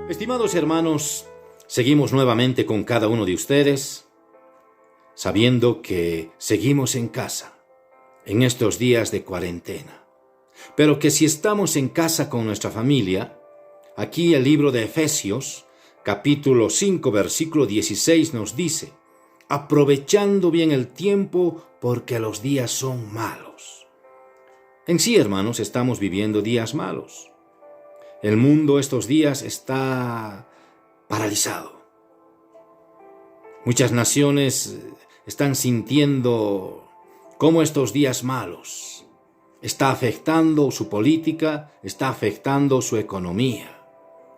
Estimados hermanos, seguimos nuevamente con cada uno de ustedes, sabiendo que seguimos en casa, en estos días de cuarentena. Pero que si estamos en casa con nuestra familia, aquí el libro de Efesios, capítulo 5, versículo 16 nos dice: aprovechando bien el tiempo porque los días son malos. En sí, hermanos, estamos viviendo días malos. El mundo estos días está paralizado. Muchas naciones están sintiendo cómo estos días malos está afectando su política, está afectando su economía.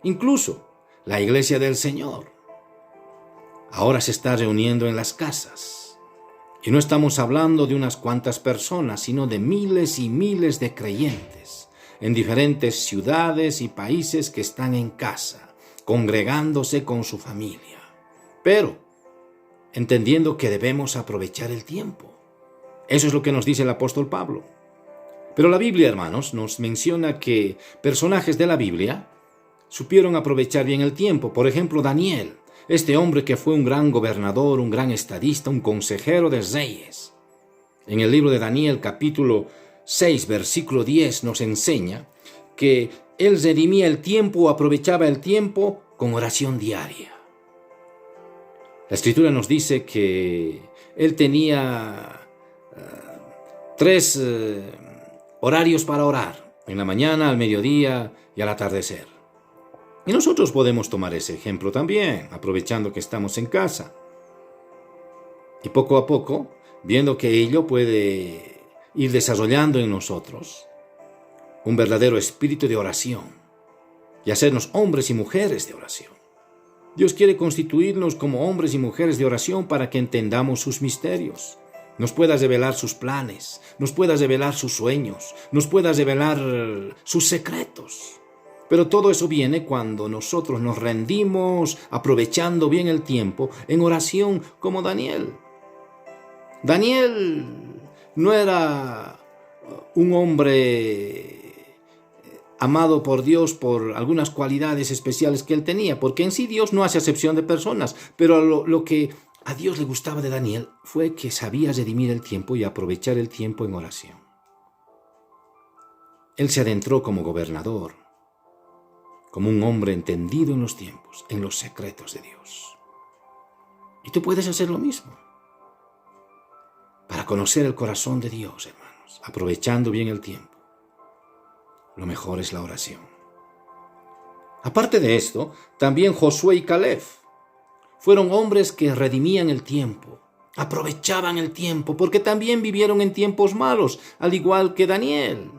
Incluso la Iglesia del Señor ahora se está reuniendo en las casas. Y no estamos hablando de unas cuantas personas, sino de miles y miles de creyentes en diferentes ciudades y países que están en casa, congregándose con su familia. Pero entendiendo que debemos aprovechar el tiempo. Eso es lo que nos dice el apóstol Pablo. Pero la Biblia, hermanos, nos menciona que personajes de la Biblia supieron aprovechar bien el tiempo. Por ejemplo, Daniel, este hombre que fue un gran gobernador, un gran estadista, un consejero de reyes. En el libro de Daniel, capítulo 6, versículo 10, nos enseña que él redimía el tiempo, aprovechaba el tiempo con oración diaria. La Escritura nos dice que él tenía tres horarios para orar: en la mañana, al mediodía y al atardecer. Y nosotros podemos tomar ese ejemplo también, aprovechando que estamos en casa. Y poco a poco, viendo que ello puede ir desarrollando en nosotros un verdadero espíritu de oración y hacernos hombres y mujeres de oración. Dios quiere constituirnos como hombres y mujeres de oración para que entendamos sus misterios, nos pueda revelar sus planes, nos pueda revelar sus sueños, nos pueda revelar sus secretos. Pero todo eso viene cuando nosotros nos rendimos, aprovechando bien el tiempo, en oración como Daniel. Daniel no era un hombre amado por Dios por algunas cualidades especiales que él tenía, porque en sí Dios no hace acepción de personas, pero lo que a Dios le gustaba de Daniel fue que sabía redimir el tiempo y aprovechar el tiempo en oración. Él se adentró como gobernador, como un hombre entendido en los tiempos, en los secretos de Dios. Y tú puedes hacer lo mismo. Para conocer el corazón de Dios, hermanos, aprovechando bien el tiempo, lo mejor es la oración. Aparte de esto, también Josué y Caleb fueron hombres que redimían el tiempo, aprovechaban el tiempo, porque también vivieron en tiempos malos, al igual que Daniel.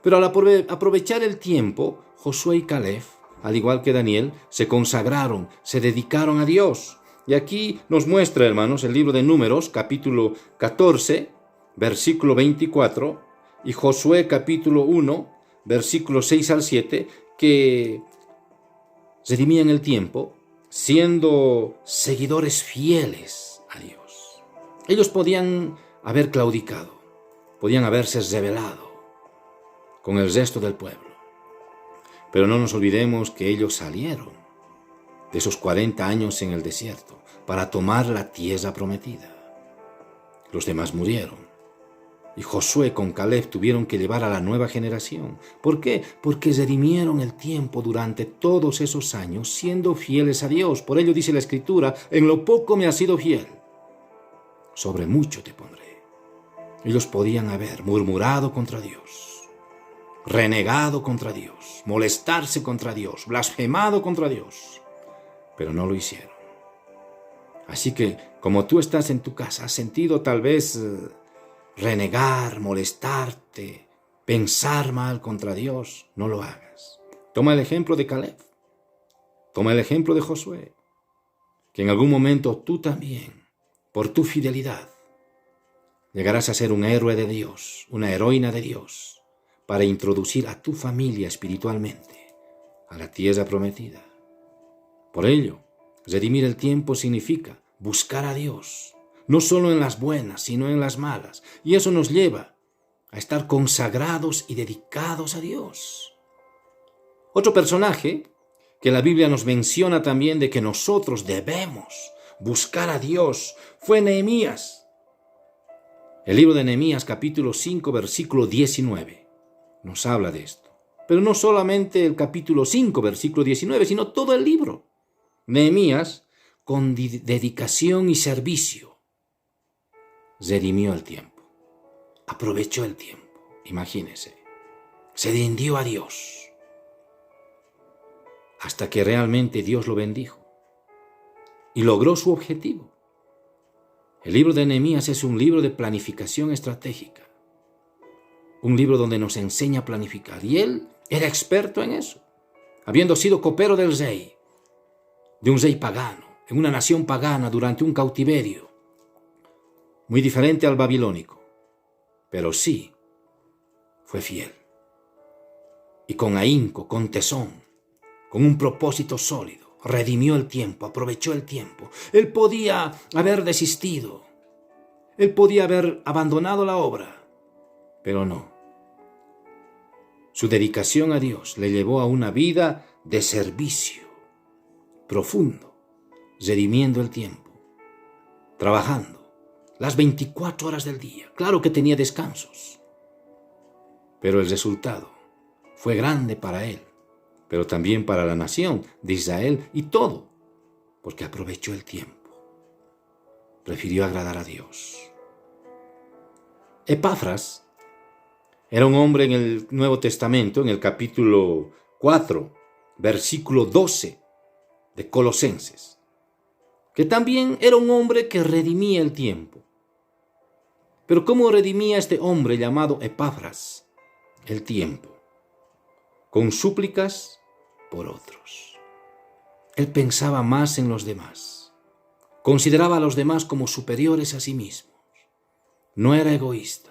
Pero al aprovechar el tiempo, Josué y Caleb, al igual que Daniel, se consagraron, se dedicaron a Dios. Y aquí nos muestra, hermanos, el libro de Números, capítulo 14, versículo 24, y Josué, capítulo 1, versículos 6 al 7, que redimían el tiempo siendo seguidores fieles a Dios. Ellos podían haber claudicado, podían haberse rebelado con el resto del pueblo. Pero no nos olvidemos que ellos salieron de esos 40 años en el desierto para tomar la tierra prometida. Los demás murieron. Y Josué con Caleb tuvieron que llevar a la nueva generación. ¿Por qué? Porque redimieron el tiempo durante todos esos años siendo fieles a Dios. Por ello dice la Escritura: en lo poco me has sido fiel, sobre mucho te pondré. Ellos podían haber murmurado contra Dios, renegado contra Dios, molestarse contra Dios, blasfemado contra Dios, pero no lo hicieron. Así que, como tú estás en tu casa, has sentido tal vez renegar, molestarte, pensar mal contra Dios, no lo hagas. Toma el ejemplo de Caleb, toma el ejemplo de Josué, que en algún momento tú también, por tu fidelidad, llegarás a ser un héroe de Dios, una heroína de Dios, para introducir a tu familia espiritualmente a la tierra prometida. Por ello, redimir el tiempo significa buscar a Dios, no solo en las buenas, sino en las malas. Y eso nos lleva a estar consagrados y dedicados a Dios. Otro personaje que la Biblia nos menciona también de que nosotros debemos buscar a Dios fue Nehemías. El libro de Nehemías, capítulo 5, versículo 19, nos habla de esto. Pero no solamente el capítulo 5, versículo 19, sino todo el libro. Nehemías, con dedicación y servicio, redimió el tiempo, aprovechó el tiempo. Imagínese, se rindió a Dios hasta que realmente Dios lo bendijo y logró su objetivo. El libro de Nehemías es un libro de planificación estratégica, un libro donde nos enseña a planificar, y él era experto en eso, habiendo sido copero del rey, de un rey pagano, en una nación pagana durante un cautiverio, muy diferente al babilónico, pero sí fue fiel. Y con ahínco, con tesón, con un propósito sólido, redimió el tiempo, aprovechó el tiempo. Él podía haber desistido, él podía haber abandonado la obra, pero no. Su dedicación a Dios le llevó a una vida de servicio profundo, redimiendo el tiempo, trabajando las 24 horas del día. Claro que tenía descansos, pero el resultado fue grande para él, pero también para la nación de Israel y todo, porque aprovechó el tiempo, prefirió agradar a Dios. Epafras era un hombre en el Nuevo Testamento, en el capítulo 4, versículo 12 de Colosenses, que también era un hombre que redimía el tiempo. Pero ¿cómo redimía este hombre llamado Epafras el tiempo? Con súplicas por otros. Él pensaba más en los demás, consideraba a los demás como superiores a sí mismos, no era egoísta.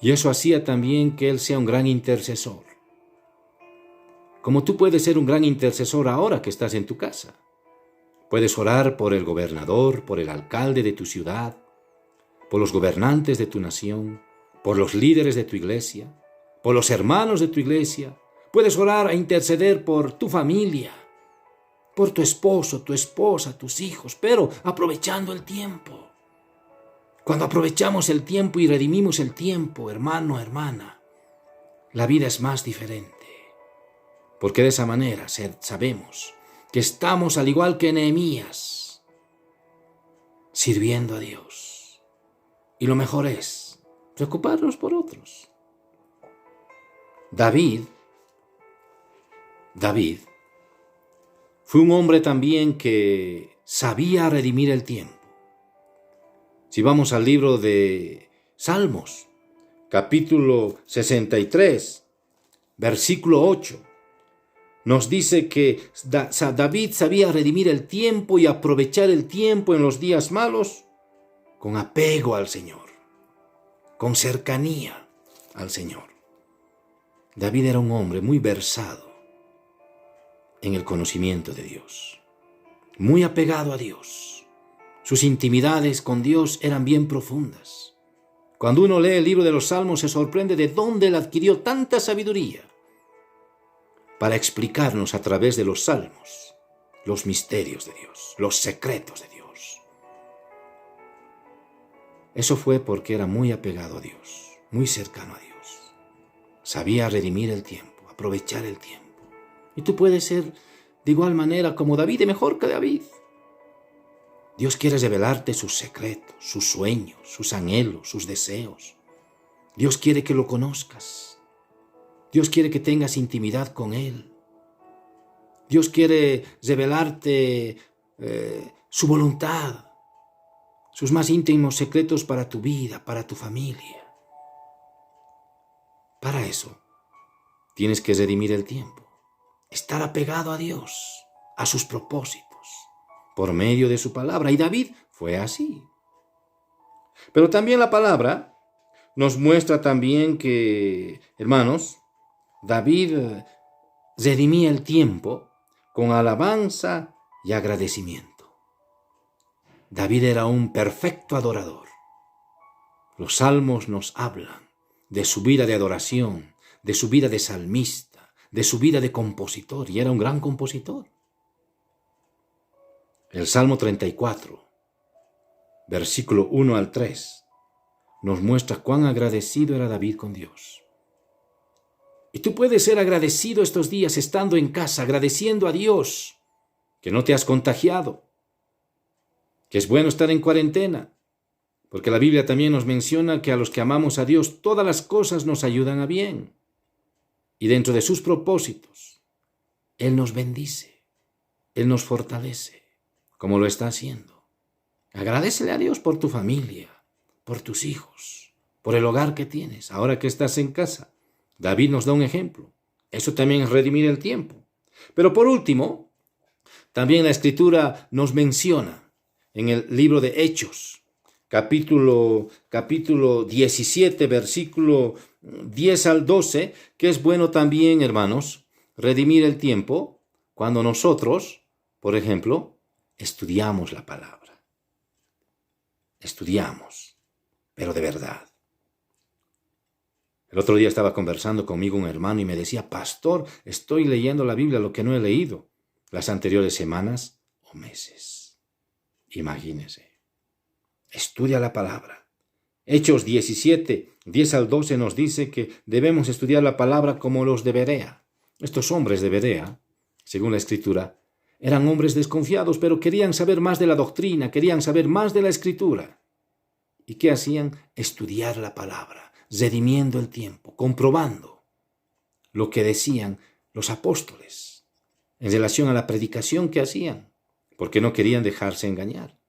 Y eso hacía también que él sea un gran intercesor. Como tú puedes ser un gran intercesor ahora que estás en tu casa. Puedes orar por el gobernador, por el alcalde de tu ciudad, por los gobernantes de tu nación, por los líderes de tu iglesia, por los hermanos de tu iglesia. Puedes orar e interceder por tu familia, por tu esposo, tu esposa, tus hijos, pero aprovechando el tiempo. Cuando aprovechamos el tiempo y redimimos el tiempo, hermano, hermana, la vida es más diferente. Porque de esa manera sabemos que estamos al igual que Nehemías, sirviendo a Dios. Y lo mejor es preocuparnos por otros. David fue un hombre también que sabía redimir el tiempo. Si vamos al libro de Salmos, capítulo 63, versículo 8, nos dice que David sabía redimir el tiempo y aprovechar el tiempo en los días malos con apego al Señor, con cercanía al Señor. David era un hombre muy versado en el conocimiento de Dios, muy apegado a Dios. Sus intimidades con Dios eran bien profundas. Cuando uno lee el libro de los Salmos se sorprende de dónde él adquirió tanta sabiduría para explicarnos a través de los Salmos los misterios de Dios, los secretos de Dios. Eso fue porque era muy apegado a Dios, muy cercano a Dios. Sabía redimir el tiempo, aprovechar el tiempo. Y tú puedes ser de igual manera como David, y mejor que David. Dios quiere revelarte sus secretos, sus sueños, sus anhelos, sus deseos. Dios quiere que lo conozcas. Dios quiere que tengas intimidad con Él. Dios quiere revelarte su voluntad, sus más íntimos secretos para tu vida, para tu familia. Para eso, tienes que redimir el tiempo, estar apegado a Dios, a sus propósitos, por medio de su palabra. Y David fue así. Pero también la palabra nos muestra también que, hermanos, David redimía el tiempo con alabanza y agradecimiento. David era un perfecto adorador. Los salmos nos hablan de su vida de adoración, de su vida de salmista, de su vida de compositor, y era un gran compositor. El Salmo 34, versículo 1 al 3, nos muestra cuán agradecido era David con Dios. Y tú puedes ser agradecido estos días estando en casa, agradeciendo a Dios que no te has contagiado, que es bueno estar en cuarentena, porque la Biblia también nos menciona que a los que amamos a Dios todas las cosas nos ayudan a bien. Y dentro de sus propósitos, Él nos bendice, Él nos fortalece, como lo está haciendo. Agradécele a Dios por tu familia, por tus hijos, por el hogar que tienes, ahora que estás en casa. David nos da un ejemplo. Eso también es redimir el tiempo. Pero por último, también la Escritura nos menciona en el libro de Hechos, capítulo 17, versículo 10 al 12, que es bueno también, hermanos, redimir el tiempo cuando nosotros, por ejemplo, estudiamos la palabra. Estudiamos, pero de verdad. El otro día estaba conversando conmigo un hermano y me decía, pastor, estoy leyendo la Biblia, lo que no he leído las anteriores semanas o meses. Imagínese. Estudia la palabra. Hechos 17, 10 al 12 nos dice que debemos estudiar la palabra como los de Berea. Estos hombres de Berea, según la Escritura, eran hombres desconfiados, pero querían saber más de la doctrina, querían saber más de la Escritura. ¿Y qué hacían? Estudiar la palabra, redimiendo el tiempo, comprobando lo que decían los apóstoles en relación a la predicación que hacían, porque no querían dejarse engañar.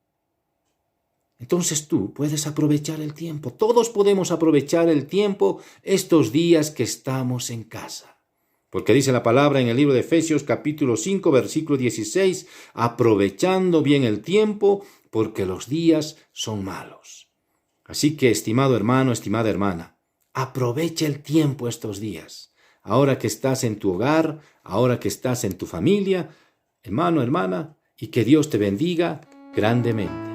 Entonces tú puedes aprovechar el tiempo. Todos podemos aprovechar el tiempo estos días que estamos en casa. Porque dice la palabra en el libro de Efesios capítulo 5, versículo 16, aprovechando bien el tiempo, porque los días son malos. Así que, estimado hermano, estimada hermana, aprovecha el tiempo estos días. Ahora que estás en tu hogar, ahora que estás en tu familia, hermano, hermana, y que Dios te bendiga grandemente.